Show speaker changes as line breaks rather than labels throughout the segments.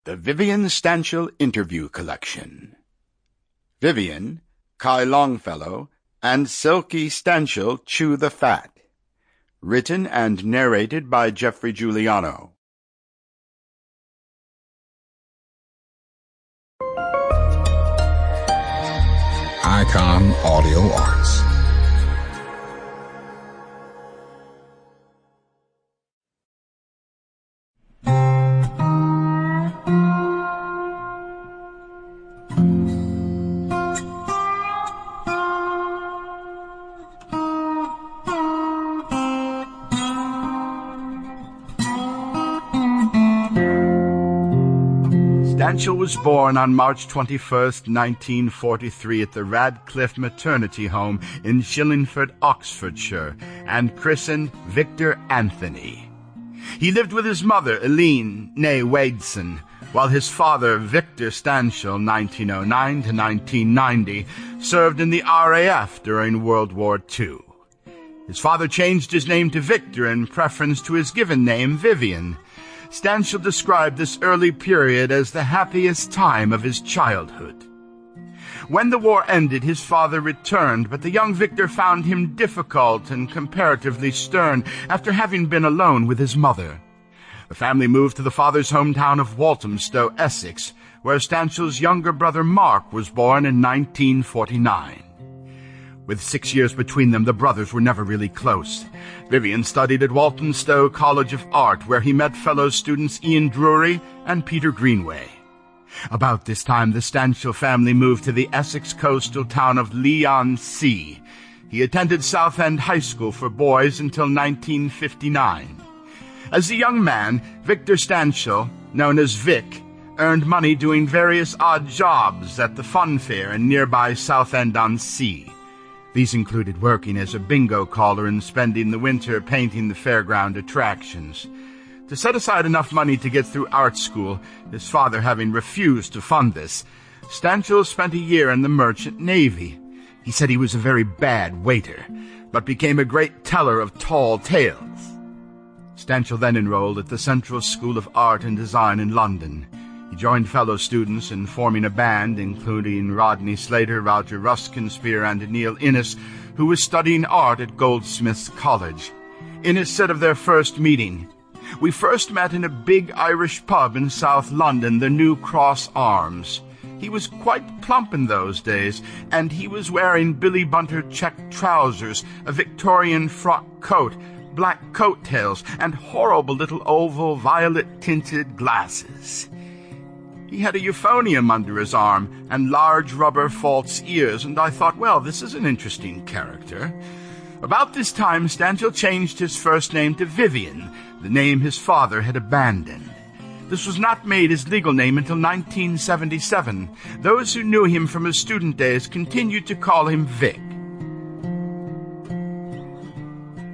The Vivian Stanshall Interview Collection. Vivian, Kai Longfellow, and Silky Stanshall Chew the Fat. Written and narrated by Geoffrey Giuliano.
Icon Audio Arts.
Stanshall was born on March 21st, 1943 at the Radcliffe Maternity Home in Shillingford, Oxfordshire, and christened Victor Anthony. He lived with his mother, Eileen, née Wadeson, while his father, Victor Stanshall, 1909 to 1990, served in the RAF during World War II. His father changed his name to Victor in preference to his given name, Vivian. Stanshall described this early period as the happiest time of his childhood. When the war ended, his father returned, but the young Victor found him difficult and comparatively stern after having been alone with his mother. The family moved to the father's hometown of Walthamstow, Essex, where Stanshall's younger brother Mark was born in 1949. With 6 years between them, the brothers were never really close. Vivian studied at Walthamstow College of Art, where he met fellow students Ian Drury and Peter Greenway. About this time, the Stanshall family moved to the Essex coastal town of Leigh-on-Sea. He attended Southend High School for boys until 1959. As a young man, Victor Stanshall, known as Vic, earned money doing various odd jobs at the fun fair in nearby Southend-on-Sea. These included working as a bingo caller and spending the winter painting the fairground attractions. To set aside enough money to get through art school, his father having refused to fund this, Stanshall spent a year in the Merchant Navy. He said he was a very bad waiter, but became a great teller of tall tales. Stanshall then enrolled at the Central School of Art and Design in London. He joined fellow students in forming a band, including Rodney Slater, Roger Ruskin-Spear, and Neil Innes, who was studying art at Goldsmiths College. Innes said of their first meeting, "We first met in a big Irish pub in South London, the New Cross Arms. He was quite plump in those days, and he was wearing Billy Bunter check trousers, a Victorian frock coat, black coat-tails, and horrible little oval violet-tinted glasses. He had a euphonium under his arm and large rubber false ears, and I thought, well, this is an interesting character." About this time, Stanshall changed his first name to Vivian, the name his father had abandoned. This was not made his legal name until 1977. Those who knew him from his student days continued to call him Vic.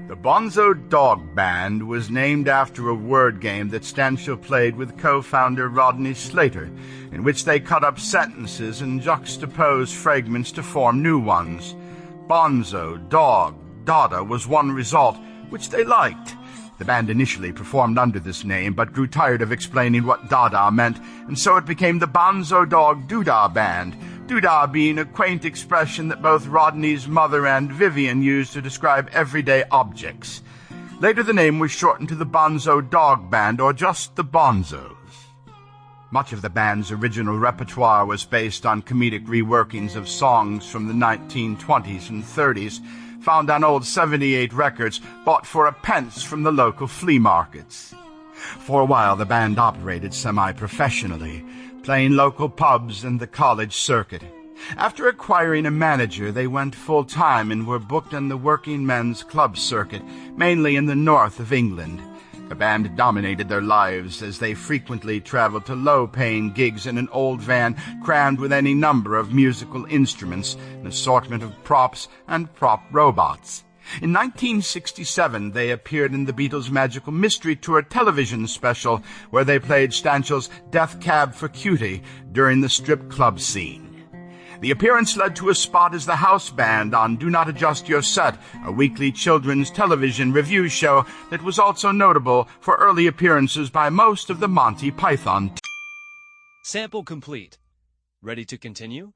The Bonzo Dog Band was named after a word game that Stanshall played with co-founder Rodney Slater, in which they cut up sentences and juxtaposed fragments to form new ones. Bonzo, Dog, Dada was one result, which they liked. The band initially performed under this name, but grew tired of explaining what Dada meant, and so it became the Bonzo Dog Doo-Dah Band, Doo-Dah being a quaint expression that both Rodney's mother and Vivian used to describe everyday objects. Later the name was shortened to the Bonzo Dog Band, or just the Bonzos. Much of the band's original repertoire was based on comedic reworkings of songs from the 1920s and 30s, found on old 78 records bought for a pence from the local flea markets. For a while the band operated semi-professionally, playing local pubs and the college circuit. After acquiring a manager, they went full-time and were booked on the working men's club circuit, mainly in the north of England. The band dominated their lives as they frequently traveled to low-paying gigs in an old van crammed with any number of musical instruments, an assortment of props, and prop robots. In 1967, they appeared in the Beatles' Magical Mystery Tour television special, where they played Stanshall's Death Cab for Cutie during the strip club scene. The appearance led to a spot as the house band on Do Not Adjust Your Set, a weekly children's television review show that was also notable for early appearances by most of the Monty Python.
Sample complete. Ready to continue?